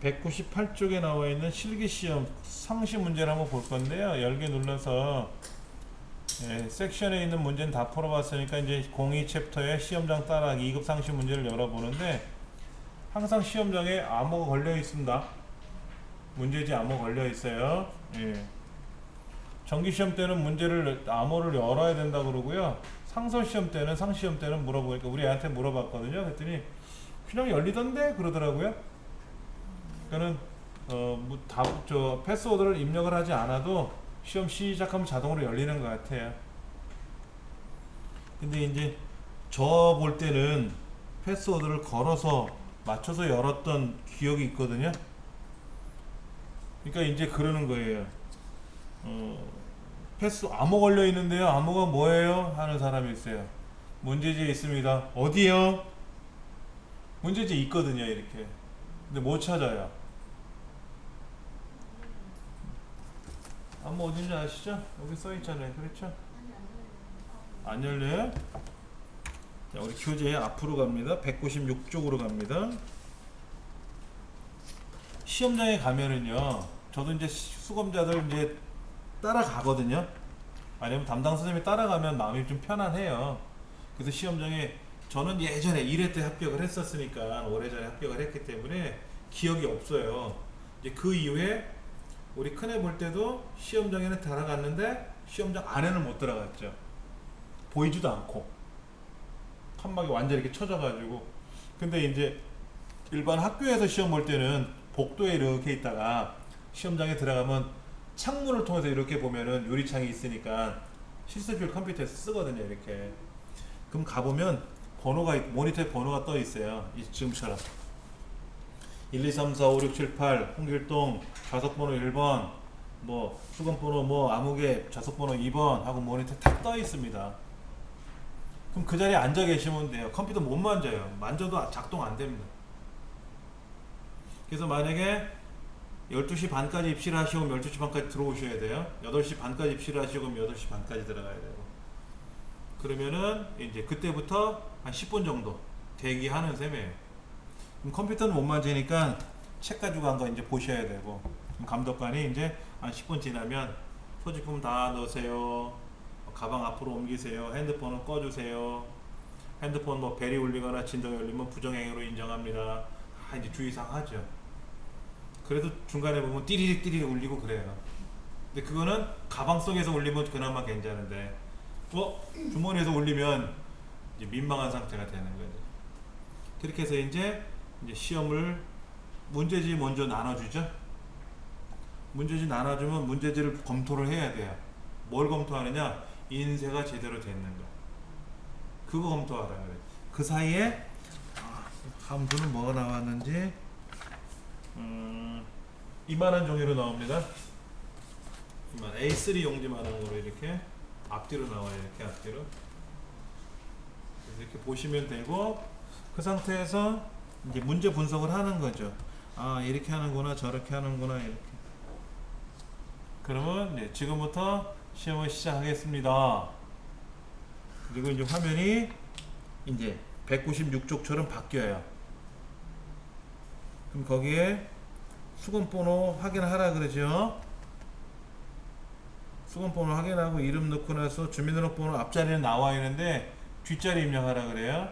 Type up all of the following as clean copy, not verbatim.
198쪽에 나와 있는 실기시험 상시 문제를 한번 볼 건데요. 열개 눌러서 섹션에 있는 문제는 다 풀어봤으니까 이제 02 챕터의 시험장 따라하기 2급 상시 문제를 열어보는데 항상 시험장에 암호가 걸려 있습니다. 문제지 암호 걸려 있어요. 정기시험 때는 문제를 암호를 열어야 된다 그러고요. 상설시험 때는 상시험 때는 물어보니까 우리 애한테 물어봤거든요. 그랬더니 그냥 열리던데 그러더라고요. 그러니까는 패스워드를 입력을 하지 않아도 시험 시작하면 자동으로 열리는 것 같아요. 근데 이제 저 볼 때는 패스워드를 걸어서 맞춰서 열었던 기억이 있거든요. 그러니까 이제 그러는 거예요. 패스 암호 걸려 있는데요. 암호가 뭐예요? 하는 사람이 있어요. 문제지에 있습니다. 어디요? 문제지에 있거든요. 이렇게. 근데 못 찾아요. 암호 어딘지 아시죠? 여기 써 있잖아요. 그렇죠? 안 열려요? 자, 우리 교재 앞으로 갑니다. 196쪽으로 갑니다. 시험장에 가면은요. 저도 이제 수검자들 이제 따라가거든요. 아니면 담당 선생님이 따라가면 마음이 좀 편안해요. 그래서 시험장에 저는 예전에 1회 때 합격을 했었으니까 오래전에 합격을 했기 때문에 기억이 없어요. 이제 그 이후에 우리 큰애 볼 때도 시험장에는 들어갔는데 시험장 안에는 못 들어갔죠. 보이지도 않고 칸막이 완전히 이렇게 쳐져가지고. 근데 이제 일반 학교에서 시험 볼 때는 복도에 이렇게 있다가 시험장에 들어가면 창문을 통해서 이렇게 보면은 유리창이 있으니까 실습실 컴퓨터에서 쓰거든요. 이렇게. 그럼 가보면 번호가 모니터에 번호가 떠 있어요. 지금처럼 1, 2, 3, 4, 5, 6, 7, 8 홍길동 좌석번호 1번 뭐 수건번호 뭐 아무개 좌석번호 2번 하고 모니터에 탁 떠 있습니다. 그럼 그 자리에 앉아 계시면 돼요. 컴퓨터 못 만져요. 만져도 작동 안 됩니다. 그래서 만약에 12시 반까지 입시를 하시고 12시 반까지 들어오셔야 돼요. 8시 반까지 입시를 하시고 8시 반까지 들어가야 되고. 그러면은 이제 그때부터 한 10분 정도 대기하는 셈이에요. 그럼 컴퓨터는 못 만지니까 책 가지고 간 거 이제 보셔야 되고. 그럼 감독관이 이제 한 10분 지나면 소지품 다 넣으세요. 가방 앞으로 옮기세요. 핸드폰은 꺼주세요. 핸드폰 뭐 벨이 울리거나 진동이 울리면 부정행위로 인정합니다. 이제 주의사항 하죠. 그래도 중간에 보면 띠리릭 띠리릭 울리고 그래요. 근데 그거는 가방 속에서 울리면 그나마 괜찮은데 주머니에서 울리면 이제 민망한 상태가 되는 거죠. 그렇게 해서 이제 시험을 문제지 먼저 나눠주죠. 문제지 나눠주면 문제지를 검토를 해야 돼요. 뭘 검토하느냐? 인쇄가 제대로 됐는가. 그거 검토하라 그래. 그 사이에 함수는 뭐가 나왔는지 이만한 종이로 나옵니다. A3 용지만한 거로 이렇게 앞뒤로 나와요. 이렇게 앞뒤로. 이렇게 보시면 되고 그 상태에서 이제 문제 분석을 하는 거죠. 아 이렇게 하는구나 저렇게 하는구나 이렇게. 그러면 네, 지금부터 시험을 시작하겠습니다. 그리고 이제 화면이 이제 196쪽처럼 바뀌어요. 그럼 거기에 수건번호 확인하라 그러죠. 수건번호 확인하고 이름 넣고 나서 주민등록번호 앞자리는 나와 있는데 뒷자리 입력하라 그래요.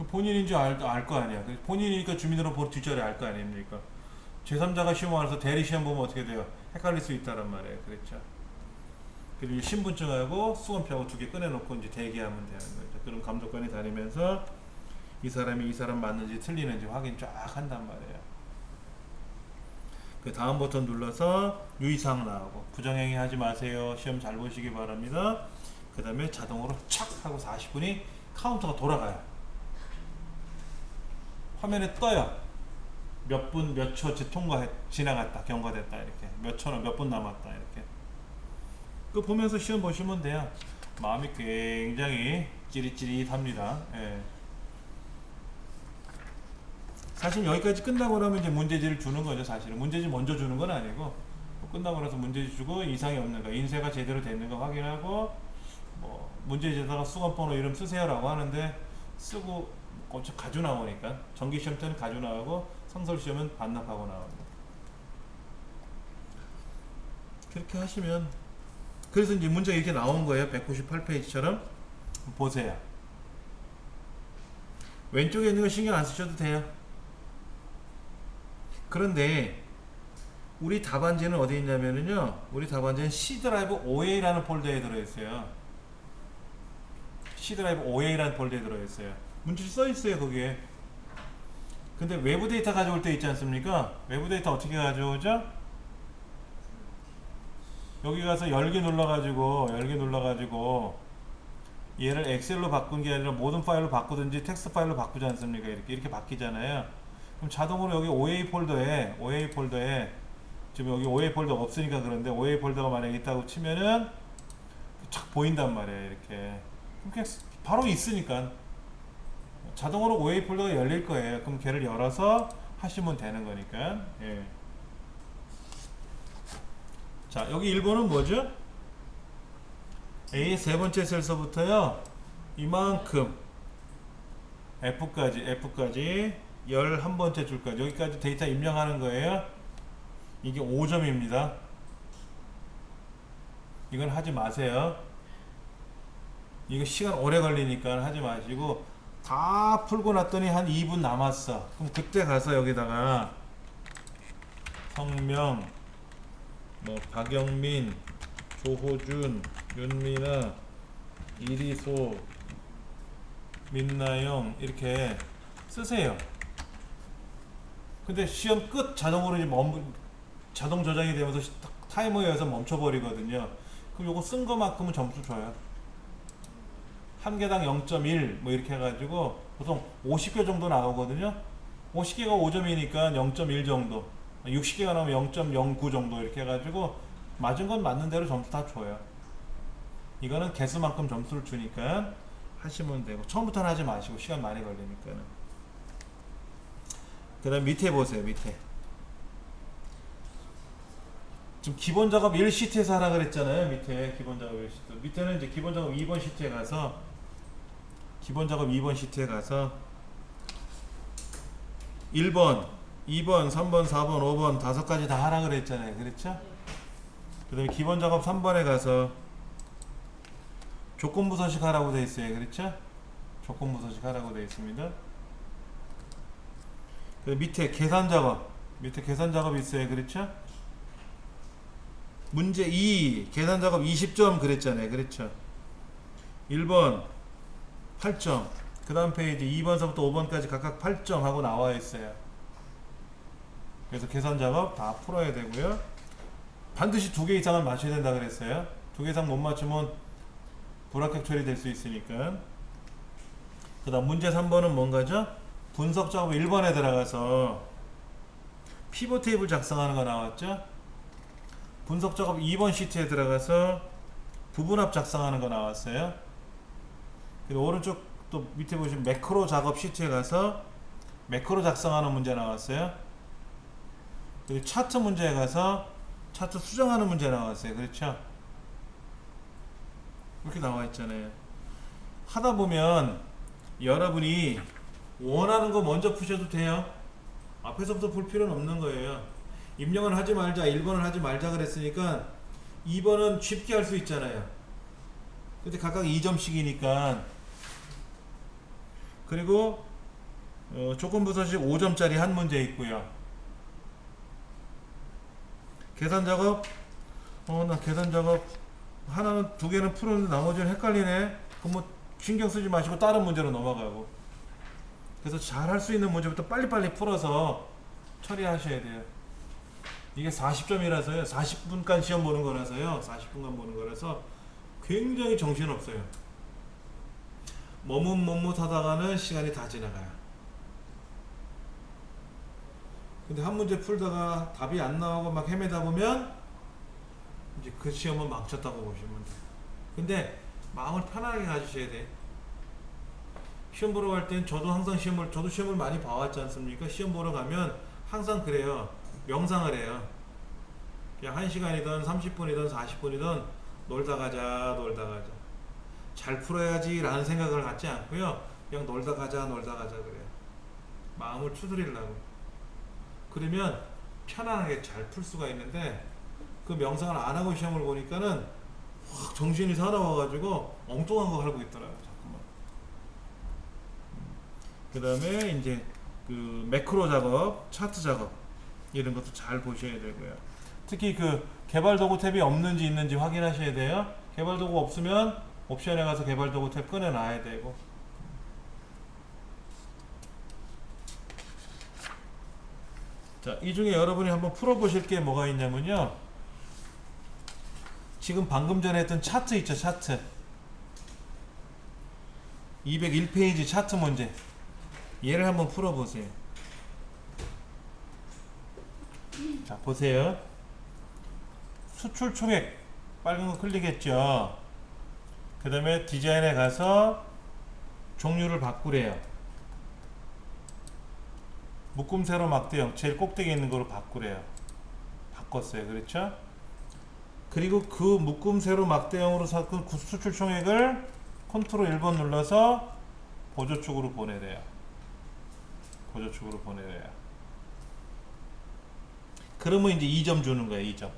본인인지 알 거 아니야. 본인이니까 주민등록번호 뒷자리 알 거 아닙니까? 제3자가 시험 와서 대리 시험 보면 어떻게 돼요? 헷갈릴 수 있다란 말이에요. 그렇죠? 그리고 신분증하고 수건표하고 두 개 꺼내놓고 이제 대기하면 되는 거죠. 그럼 감독관이 다니면서 이 사람이 이 사람 맞는지 틀리는지 확인 쫙 한단 말이에요. 그 다음 버튼 눌러서 유의사항 나오고 부정행위 하지 마세요. 시험 잘 보시기 바랍니다. 그 다음에 자동으로 착 하고 40분이 카운터가 돌아가요. 화면에 떠요. 몇 분 몇 초 지나갔다 경과됐다 이렇게 몇 초나 몇 분 남았다 이렇게. 그 보면서 시험 보시면 돼요. 마음이 굉장히 찌릿찌릿합니다. 예. 사실 여기까지 끝나고 나면 이제 문제지를 주는 거죠. 사실은 문제지 먼저 주는 건 아니고 끝나고 나서 문제지 주고 이상이 없는가 인쇄가 제대로 됐는가 확인하고 뭐 문제지에다가 수건번호 이름 쓰세요라고 하는데 쓰고 어차피 가주 나오니까 정기 시험 때는 가주 나오고 상설 시험은 반납하고 나옵니다. 그렇게 하시면 그래서 이제 문제가 이렇게 나온 거예요. 198페이지처럼 보세요. 왼쪽에 있는 거 신경 안 쓰셔도 돼요. 그런데 우리 답안지는 어디 있냐면요, 우리 답안지는 C 드라이브 OA라는 폴더에 들어있어요. C 드라이브 OA라는 폴더에 들어있어요. 문제 써있어요 거기에. 근데 외부 데이터 가져올 때 있지 않습니까? 외부 데이터 어떻게 가져오죠? 여기 가서 열기 눌러가지고 얘를 엑셀로 바꾼 게 아니라 모든 파일로 바꾸든지 텍스트 파일로 바꾸지 않습니까? 이렇게 바뀌잖아요. 그럼 자동으로 여기 OA 폴더에 지금 여기 OA 폴더가 없으니까 그런데 OA 폴더가 만약에 있다고 치면은 착 보인단 말이에요. 이렇게 그냥 바로 있으니까 자동으로 OA 폴더가 열릴 거예요. 그럼 걔를 열어서 하시면 되는 거니까. 예. 자, 여기 1번은 뭐죠? A의 세 번째 셀서부터요, 이만큼 F까지 11번째 줄까지 여기까지 데이터 입력하는 거예요. 이게 5점입니다. 이건 하지 마세요. 이거 시간 오래 걸리니까 하지 마시고, 다 풀고 났더니 한 2분 남았어. 그럼 그때 가서 여기다가 성명, 뭐 박영민, 조호준, 윤미나, 이리소, 민나영 이렇게 쓰세요. 근데 시험 끝 자동으로 이제 자동 저장이 되면서 타이머에 의해서 멈춰버리거든요. 그럼 요거 쓴 거만큼은 점수 줘요. 한 개당 0.1 뭐 이렇게 해가지고 보통 50개 정도 나오거든요. 50개가 5점이니까 0.1 정도, 60개가 나오면 0.09 정도 이렇게 해가지고 맞은 건 맞는 대로 점수 다 줘요. 이거는 개수만큼 점수를 주니까 하시면 되고, 처음부터는 하지 마시고 시간 많이 걸리니까는. 그 다음 밑에 보세요. 밑에 지금 기본 작업 1시트에서 하라 그랬잖아요. 밑에 기본 작업 1시트, 밑에는 이제 기본 작업 2번 시트에 가서 1번, 2번, 3번, 4번, 5번 5가지 다 하라 그랬잖아요. 그렇죠? 그 다음에 기본 작업 3번에 가서 조건부 서식 하라고 되어 있어요. 그렇죠? 조건부 서식 하라고 되어 있습니다. 그 밑에 계산 작업 있어요. 그렇죠? 문제 2 계산 작업 20점 그랬잖아요. 그렇죠? 1번 8점, 그 다음 페이지 2번서부터 5번까지 각각 8점 하고 나와 있어요. 그래서 계산 작업 다 풀어야 되고요. 반드시 2개 이상은 맞춰야 된다 그랬어요. 2개 이상 못 맞추면 불합격 처리될 수 있으니까. 그 다음 문제 3번은 뭔가죠? 분석 작업 1번에 들어가서 피벗 테이블 작성하는 거 나왔죠? 분석 작업 2번 시트에 들어가서 부분합 작성하는 거 나왔어요. 그리고 오른쪽 또 밑에 보시면 매크로 작업 시트에 가서 매크로 작성하는 문제 나왔어요. 그리고 차트 문제에 가서 차트 수정하는 문제 나왔어요. 그렇죠? 이렇게 나와 있잖아요. 하다 보면 여러분이 원하는 거 먼저 푸셔도 돼요. 앞에서부터 풀 필요는 없는 거예요. 입력은 하지 말자, 1번을 하지 말자 그랬으니까 2번은 쉽게 할 수 있잖아요. 근데 각각 2점씩이니까. 그리고 조건부 서식 5점짜리 한 문제 있고요. 계산 작업, 나 계산 작업 하나는 2개는 풀었는데 나머지는 헷갈리네. 그럼 뭐 신경 쓰지 마시고 다른 문제로 넘어가고. 그래서 잘 할 수 있는 문제부터 빨리빨리 풀어서 처리하셔야 돼요. 이게 40점이라서요. 40분간 시험 보는 거라서요. 40분간 보는 거라서 굉장히 정신없어요. 머뭇 하다가는 시간이 다 지나가요. 근데 한 문제 풀다가 답이 안 나오고 막 헤매다 보면 이제 그 시험은 망쳤다고 보시면 돼요. 근데 마음을 편하게 가지셔야 돼. 시험 보러 갈 땐 저도 시험을 많이 봐왔지 않습니까? 시험 보러 가면 항상 그래요. 명상을 해요. 그냥 1시간이든 30분이든 40분이든 놀다 가자. 잘 풀어야지 라는 생각을 갖지 않고요. 그냥 놀다 가자 그래요. 마음을 추스리려고. 그러면 편안하게 잘 풀 수가 있는데 그 명상을 안 하고 시험을 보니까는 확 정신이 사나워가지고 엉뚱한 거 하고 있더라고요. 자꾸만. 그 다음에 이제 그 매크로 작업, 차트 작업 이런 것도 잘 보셔야 되고요. 특히 그 개발 도구 탭이 없는지 있는지 확인하셔야 돼요. 개발 도구 없으면 옵션에 가서 개발 도구 탭 꺼내놔야 되고. 자, 이 중에 여러분이 한번 풀어보실 게 뭐가 있냐면요. 지금 방금 전에 했던 차트 있죠, 차트. 201페이지 차트 문제. 얘를 한번 풀어보세요. 자, 보세요. 수출 총액 빨간 거 클릭했죠. 그 다음에 디자인에 가서 종류를 바꾸래요. 묶음 세로 막대형 제일 꼭대기에 있는 거로 바꾸래요. 바꿨어요. 그렇죠? 그리고 그 묶음 세로 막대형으로 섞은 수출 총액을 컨트롤 1번 눌러서 보조 쪽으로 보내래요. 보조 쪽으로 보내래요. 그러면 이제 2점 주는 거예요. 2점.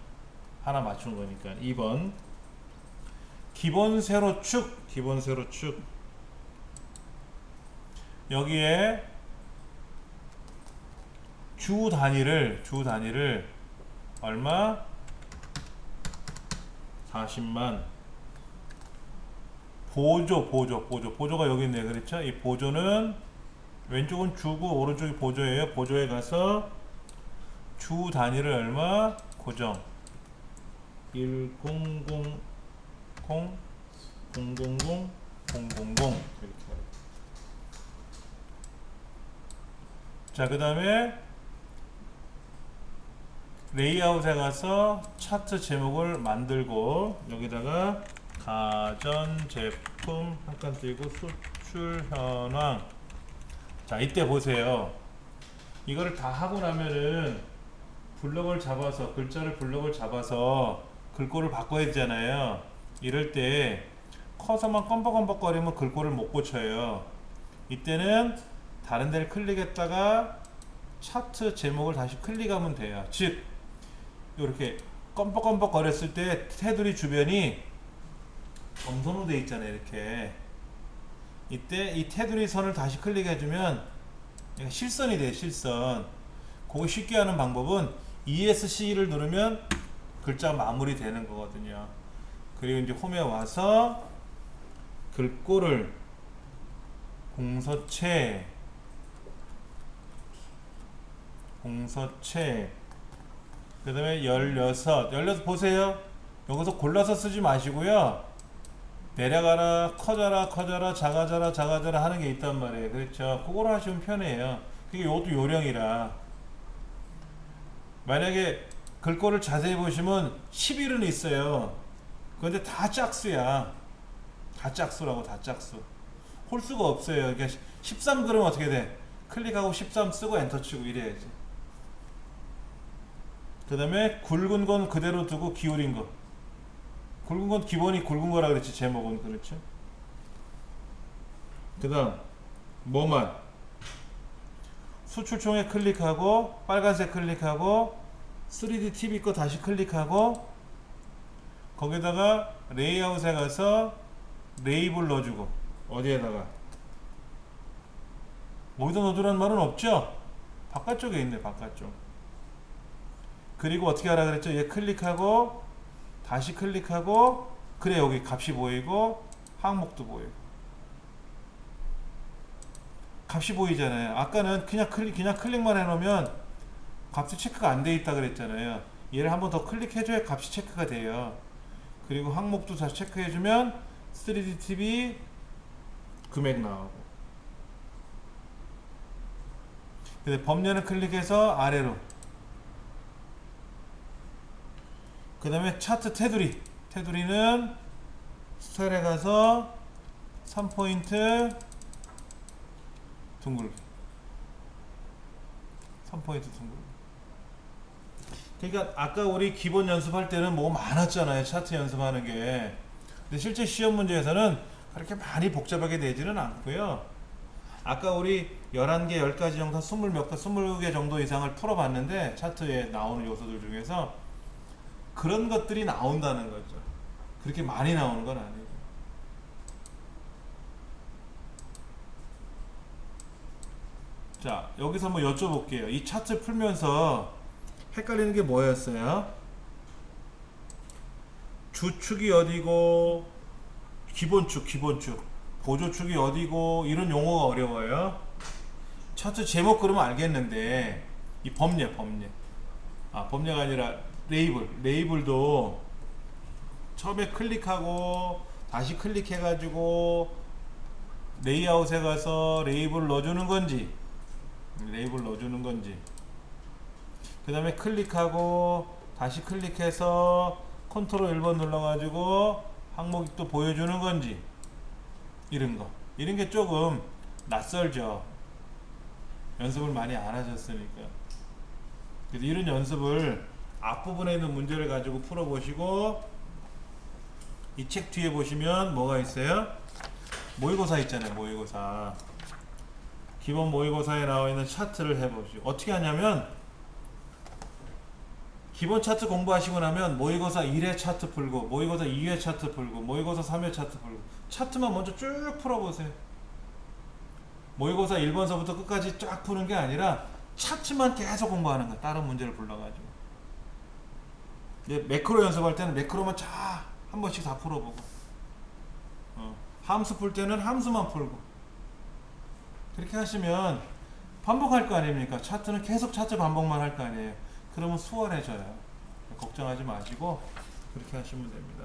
하나 맞춘 거니까. 2번. 기본 세로축. 기본 세로축. 여기에 주 단위를 얼마? 40만. 보조가 여기 있네요. 그렇죠? 이 보조는 왼쪽은 주고 오른쪽이 보조예요. 보조에 가서 주 단위를 얼마? 고정. 1000 000 000 이렇게. 자, 그 다음에 레이아웃에 가서 차트 제목을 만들고 여기다가 가전제품 한 칸 띄고 수출 현황. 자, 이때 보세요. 이거를 다 하고 나면은 블럭을 잡아서 글자를 블럭을 잡아서 글꼴을 바꿔야 되잖아요. 이럴 때 커서만 껌벅껌벅거리면 글꼴을 못 고쳐요. 이때는 다른 데를 클릭했다가 차트 제목을 다시 클릭하면 돼요. 즉 이렇게 껌벅껌벅 거렸을 때 테두리 주변이 점선으로 되어 있잖아요. 이렇게 이때 이 테두리 선을 다시 클릭해주면 실선이 돼요. 실선. 그거 쉽게 하는 방법은 ESC를 누르면 글자가 마무리 되는 거거든요. 그리고 이제 홈에 와서 글꼴을 공서체 그 다음에 16 보세요. 여기서 골라서 쓰지 마시고요. 내려가라, 커져라, 작아져라 하는 게 있단 말이에요. 그렇죠? 그걸 하시면 편해요. 그게 이것도 요령이라. 만약에 글꼴을 자세히 보시면 11은 있어요. 그런데 다 짝수야. 다 짝수라고, 다 짝수. 홀수가 없어요. 그러니까 13 그러면 어떻게 돼? 클릭하고 13 쓰고 엔터 치고 이래야지. 그 다음에 굵은 건 그대로 두고 기울인 거. 굵은 건 기본이 굵은 거라 그랬지. 제목은. 그렇죠? 그 다음 뭐만 수출총에 클릭하고 빨간색 클릭하고 3D TV 거 다시 클릭하고 거기다가 레이아웃에 가서 레이블 넣어주고. 어디에다가? 어디다 넣어주라는 말은 없죠? 바깥쪽에 있네. 바깥쪽. 그리고 어떻게 하라 그랬죠? 얘 클릭하고 다시 클릭하고 그래 여기 값이 보이고 항목도 보이고. 값이 보이잖아요. 아까는 그냥 클릭만 해놓으면 값이 체크가 안 돼 있다 그랬잖아요. 얘를 한번 더 클릭해줘야 값이 체크가 돼요. 그리고 항목도 다시 체크해주면 3D TV 금액 나오고. 근데 범례는 클릭해서 아래로. 그 다음에 차트 테두리는 스타일에 가서 3포인트 둥글기. 3포인트 둥글기. 그러니까 아까 우리 기본 연습할 때는 뭐 많았잖아요. 차트 연습하는 게. 근데 실제 시험 문제에서는 그렇게 많이 복잡하게 되지는 않고요. 아까 우리 11개, 10가지 정도, 20개 정도 이상을 풀어봤는데 차트에 나오는 요소들 중에서 그런 것들이 나온다는 거죠. 그렇게 많이 나오는 건 아니고. 자, 여기서 한번 여쭤볼게요. 이 차트 풀면서 헷갈리는 게 뭐였어요? 주축이 어디고 기본축, 보조축이 어디고 이런 용어가 어려워요. 차트 제목 그러면 알겠는데 이 범례 범례가 아니라 레이블도 처음에 클릭하고 다시 클릭해 가지고 레이아웃에 가서 레이블 넣어주는 건지 그 다음에 클릭하고 다시 클릭해서 컨트롤 1번 눌러가지고 항목도 보여주는 건지 이런 게 조금 낯설죠. 연습을 많이 안 하셨으니까. 그래서 이런 연습을 앞부분에 있는 문제를 가지고 풀어보시고 이 책 뒤에 보시면 뭐가 있어요? 모의고사 있잖아요. 모의고사. 기본 모의고사에 나와 있는 차트를 해보시고 어떻게 하냐면 기본 차트 공부하시고 나면 모의고사 1회 차트 풀고 모의고사 2회 차트 풀고 모의고사 3회 차트 풀고 차트만 먼저 쭉 풀어보세요. 모의고사 1번서부터 끝까지 쫙 푸는 게 아니라 차트만 계속 공부하는 거야. 다른 문제를 불러가지고. 매크로 연습할 때는 매크로만 쫙 한 번씩 다 풀어보고 함수 풀 때는 함수만 풀고 그렇게 하시면 반복할 거 아닙니까? 차트는 계속 차트 반복만 할 거 아니에요. 그러면 수월해져요. 걱정하지 마시고 그렇게 하시면 됩니다.